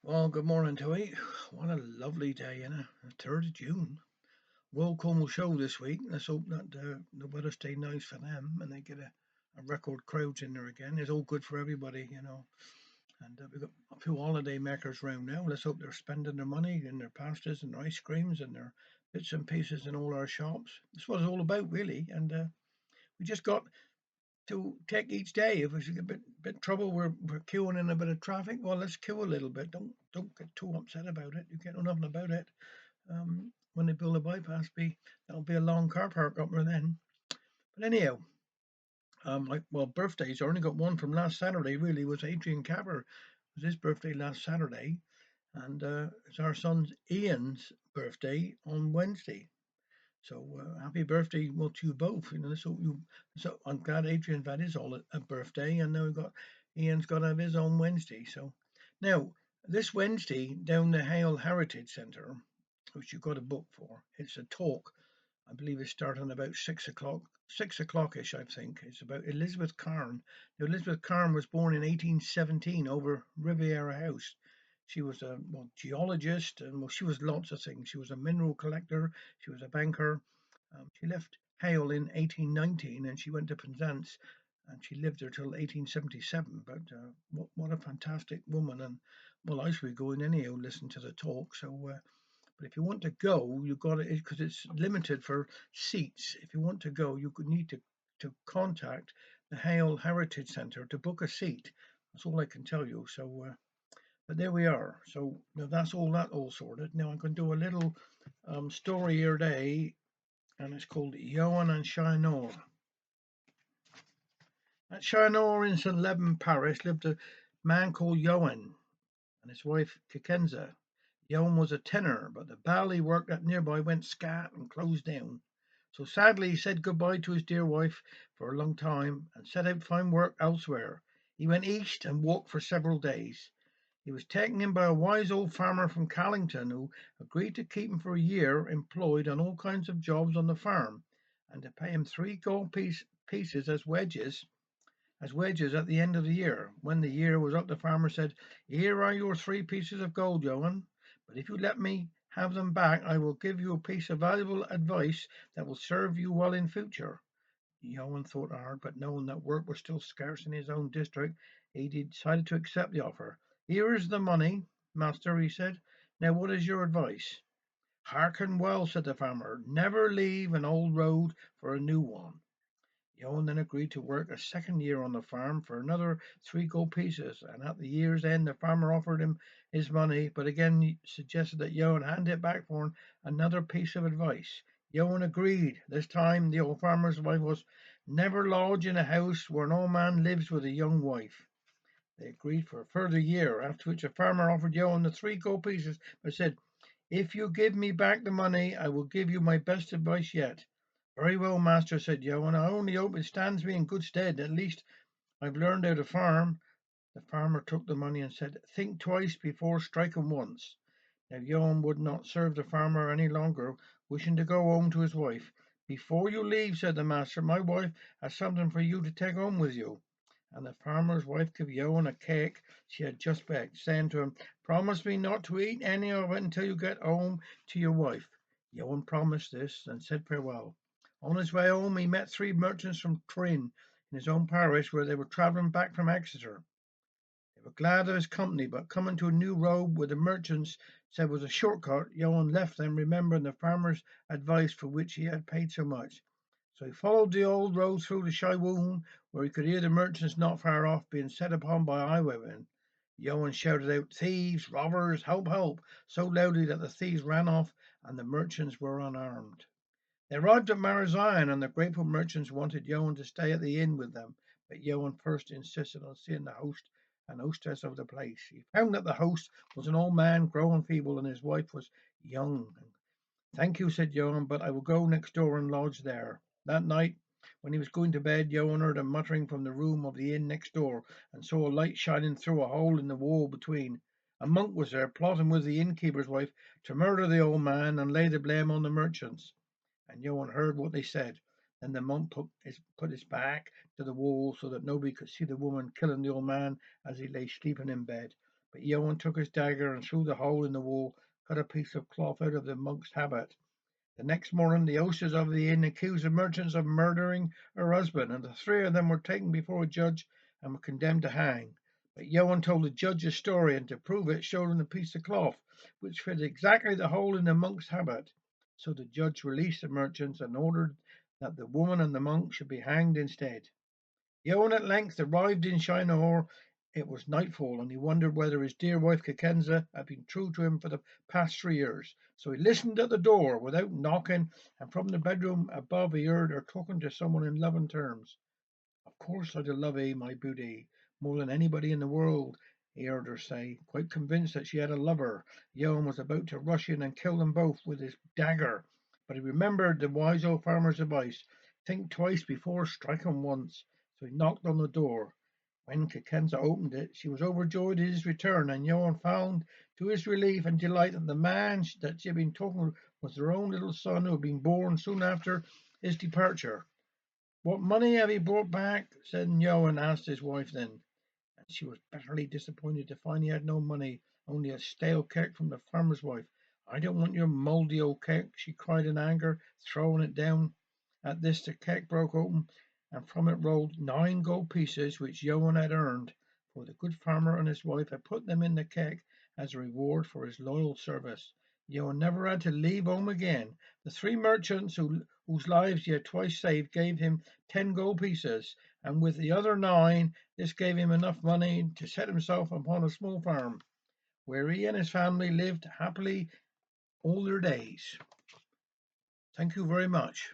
Well, good morning, Toy. What a lovely day, the 3rd of June. World Cornwall show this week. Let's hope that the weather stay nice for them and they get a record crowds in there again. It's all good for everybody. And we've got a few holiday makers round now. Let's hope they're spending their money in their pastas and their ice creams and their bits and pieces in all our shops. That's what it's all about, really. And we just got to take each day. If there's a bit trouble, we're queuing in a bit of traffic. Well, let's queue a little bit. Don't get too upset about it. You get nothing about it. When they build a bypass, that'll be a long car park up there then. But anyhow, birthdays. I only got one from last Saturday. Really, was Adrian Capper. It was his birthday last Saturday, and it's our son's Ian's birthday on Wednesday. So happy birthday, well, to you both. So I'm glad Adrian's had his all a birthday, and now we've got Ian's got to have his on Wednesday. So now this Wednesday down the Hale Heritage Centre, which you've got a book for, it's a talk. I believe it's starting about 6 o'clock, 6 o'clock-ish, I think. It's about Elizabeth Carn. Now, Elizabeth Carn was born in 1817 over Riviera House. She was a geologist, and she was lots of things. She was a mineral collector. She was a banker. She left Hale in 1819, and she went to Penzance, and she lived there till 1877. But what a fantastic woman! And well, I should be going anyhow, listen to the talk. So but if you want to go, you've got it because it's limited for seats. If you want to go, you could need to contact the Hale Heritage Centre to book a seat. That's all I can tell you. So, but there we are. So now that's all sorted. Now I can do a little story here today, and it's called Yowan and Shinar. At Shinar in St Leban parish lived a man called Yowan and his wife Kikenza. Yowan was a tenor, but the bell he worked at nearby went scat and closed down. So sadly he said goodbye to his dear wife for a long time and set out to find work elsewhere. He went east and walked for several days. He was taken in by a wise old farmer from Callington who agreed to keep him for a year employed on all kinds of jobs on the farm and to pay him three pieces as wages at the end of the year. When the year was up, the farmer said, "Here are your 3 pieces of gold, Yowan, but if you let me have them back, I will give you a piece of valuable advice that will serve you well in future." Yowan thought hard, but knowing that work was still scarce in his own district, he decided to accept the offer. "Here is the money, master," he said. "Now what is your advice?" "Hearken well," said the farmer. "Never leave an old road for a new one." Yowan then agreed to work a second year on the farm for another 3 gold pieces, and at the year's end the farmer offered him his money, but again suggested that Yowan hand it back for another piece of advice. Yowan agreed. This time the old farmer's wife was never lodge in a house where an old man lives with a young wife. They agreed for a further year, after which the farmer offered Yowan the 3 gold pieces, but said, "If you give me back the money, I will give you my best advice yet." "Very well, master," said Yowan. "I only hope it stands me in good stead. At least I've learned how to farm." The farmer took the money and said, "Think twice before striking once." Now Yowan would not serve the farmer any longer, wishing to go home to his wife. "Before you leave," said the master, "my wife has something for you to take home with you." And the farmer's wife gave Yowan a cake she had just baked, saying to him, "Promise me not to eat any of it until you get home to your wife." Yowan promised this and said farewell. On his way home, he met 3 merchants from Trin in his own parish, where they were travelling back from Exeter. They were glad of his company, but coming to a new road where the merchants said was a shortcut, Yowan left them, remembering the farmer's advice for which he had paid so much. So he followed the old road through the Shaiwoon, where he could hear the merchants not far off being set upon by highwaymen. Yowan shouted out, "Thieves, robbers, help, help," so loudly that the thieves ran off and the merchants were unarmed. They arrived at Marazion, and the grateful merchants wanted Yowan to stay at the inn with them, but Yowan first insisted on seeing the host and hostess of the place. He found that the host was an old man, growing feeble, and his wife was young. "Thank you," said Yowan, "but I will go next door and lodge there." That night, when he was going to bed, Yowan heard a muttering from the room of the inn next door, and saw a light shining through a hole in the wall between. A monk was there, plotting with the innkeeper's wife to murder the old man and lay the blame on the merchants. And Johann heard what they said. Then the monk put his back to the wall so that nobody could see the woman killing the old man as he lay sleeping in bed. But Yowan took his dagger and through the hole in the wall cut a piece of cloth out of the monk's habit. The next morning the hostess of the inn accused the merchants of murdering her husband, and the three of them were taken before a judge and were condemned to hang. But Yowan told the judge a story, and to prove it showed him the piece of cloth, which fit exactly the hole in the monk's habit. So the judge released the merchants and ordered that the woman and the monk should be hanged instead. Yowan at length arrived in Shinar. It was nightfall, and he wondered whether his dear wife Kakenza had been true to him for the past 3 years. So he listened at the door without knocking, and from the bedroom above he heard her talking to someone in loving terms. Of course I do love 'ee, my beauty, more than anybody in the world, he heard her say, quite convinced that she had a lover. Yowan was about to rush in and kill them both with his dagger, but he remembered the wise old farmer's advice: think twice before striking once. So he knocked on the door. When Kakenza opened it, she was overjoyed at his return, and Yowan found to his relief and delight that the man that she had been talking with was their own little son, who had been born soon after his departure. "What money have you brought back?" said Yowan, asked his wife then, and she was bitterly disappointed to find he had no money, only a stale cake from the farmer's wife. "I don't want your mouldy old cake," she cried in anger, throwing it down. At this the cake broke open, and from it rolled 9 gold pieces which Yowan had earned, for the good farmer and his wife had put them in the cake as a reward for his loyal service. Yowan never had to leave home again. The three merchants whose lives he had twice saved gave him 10 gold pieces, and with the other 9 this gave him enough money to set himself upon a small farm, where he and his family lived happily all their days. Thank you very much.